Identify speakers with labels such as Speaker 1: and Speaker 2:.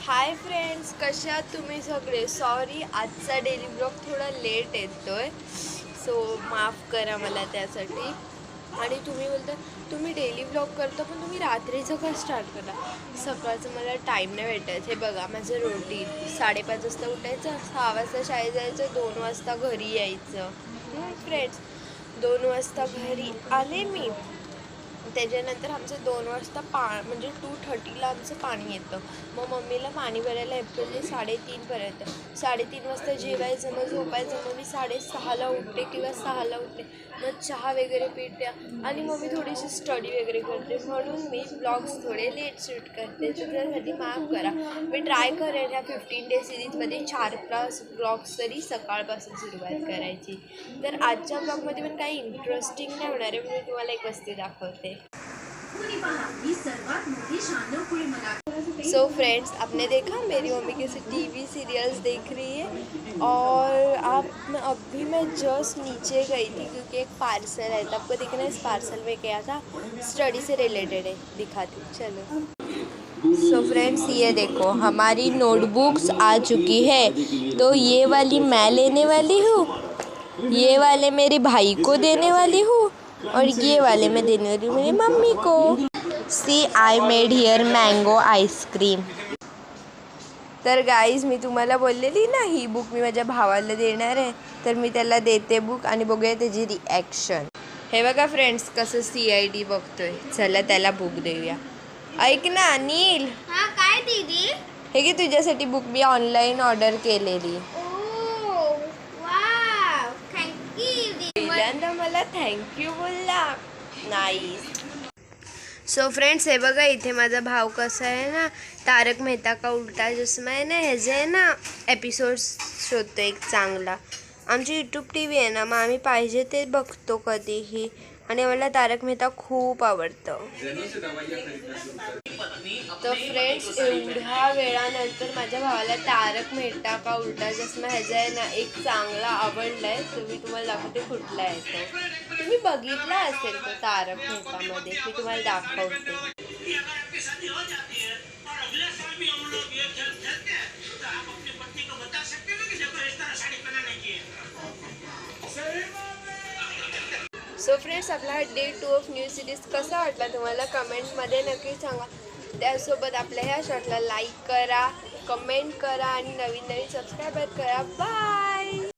Speaker 1: Hi friends, कशा आहात तुम्ही सगळे. सॉरी आजचा डेली ब्लॉग थोडा लेट येतोय, सो माफ करा मला त्यासाठी. आणि तुम्ही बोलता तुम्ही डेली ब्लॉग करता पण तुम्ही रात्रीचं का स्टार्ट करा. सकाळचं मला टाईम नाही भेटत. हे बघा माझं रुटीन. 5:30 वाजता उठायचं, 6 वाजता शाळेत जायचं, 2 वाजता घरी यायचं. फ्रेंड्स 2 वाजता घरी आले मी, त्याच्यानंतर आमचं 2 वाजता म्हणजे 2:30ला आमचं पाणी येतं. मग मम्मीला पाणी भरायला एप्रिलने 3:30पर्यंत. 3:30 वाजता जेवायचं, मग झोपायचं. मग मी 6:30ला उठते किंवा 6ला उठते. मग चहा वगैरे पिते आणि मग मी थोडीशी स्टडी वगैरे करते. म्हणून मी ब्लॉग्स थोडे लेट शूट करते, तर त्यासाठी माफ करा. मी ट्राय करेन ह्या 15 डे सिरीजमध्ये 4 ब्लॉग्स तरी सकाळपासून सुरुवात करायची. तर आजच्या ब्लॉगमध्ये पण काही इंटरेस्टिंग नाही होणार आहे. मी तुम्हाला एक वस्तू दाखवते. सो फ्रेंड्स, आपने देखा मेरी मम्मी कैसे टीवी सीरियल्स देख रही है. और अभी मैं जस्ट नीचे गई थी क्योंकि एक पार्सल है. तो आपको देखना इस पार्सल में क्या था, स्टडी से रिलेटेड है, दिखाती चलो. सो फ्रेंड्स, ये देखो हमारी नोटबुक्स आ चुकी है. तो ये वाली मैं लेने वाली हूँ, ये वाले मेरे भाई को देने वाली हूँ, और ये वाले मैं देने वाली हूँ मेरी मम्मी को. See I made here mango ice cream. तर गाईज, मी तुम्हाला बोललेली ना ही बुक मी माझ्या भावाला देणार आहे, तर मी त्याला देते बुक आणि बघूया त्याची रिॲक्शन. हे बघा फ्रेंड्स कसं CID बघतोय. चला त्याला बुक देऊया. ऐक ना अनिल.
Speaker 2: हां काय दीदी.
Speaker 1: हे की तुझ्यासाठी बुक मी ऑनलाईन ऑर्डर केलेली.
Speaker 2: Wow thank you.
Speaker 1: पहिल्यांदा मला थँक्यू बोलला. नाईस. सो फ्रेंड्स, हे बघा इथे माझा भाव कसा आहे ना, तारक मेहता का उल्टा चष्मा आहे ना, ह्याचे आहे ना एपिसोड्स शोधतो एक चांगला. आमची यूट्यूब TV आहे ना, मग आम्ही पाहिजे ते बघतो कधीही. आणि मला तारक मेहता खूप आवडतं. तर फ्रेंड्स, एवढ्या वेळानंतर माझ्या भावाला तारक मेहता का उल्टा चष्मा ह्याचा आहे ना एक चांगला आवडला आहे. तर मी तुम्हाला दाखवते कुठला आहे तो. तुम्ही बघितला असेल तो तारक मेहतामध्ये, मी तुम्हाला दाखवते. सो फ्रेंड्स, आपला डे 2 ऑफ न्यू सिरीज कसा वाटला तुम्हाला कमेंटमध्ये नक्की सांगा. त्यासोबत आपल्या ह्या शॉर्टला लाईक करा, कमेंट करा आणि नवीन सबस्क्राईब करा. बाय.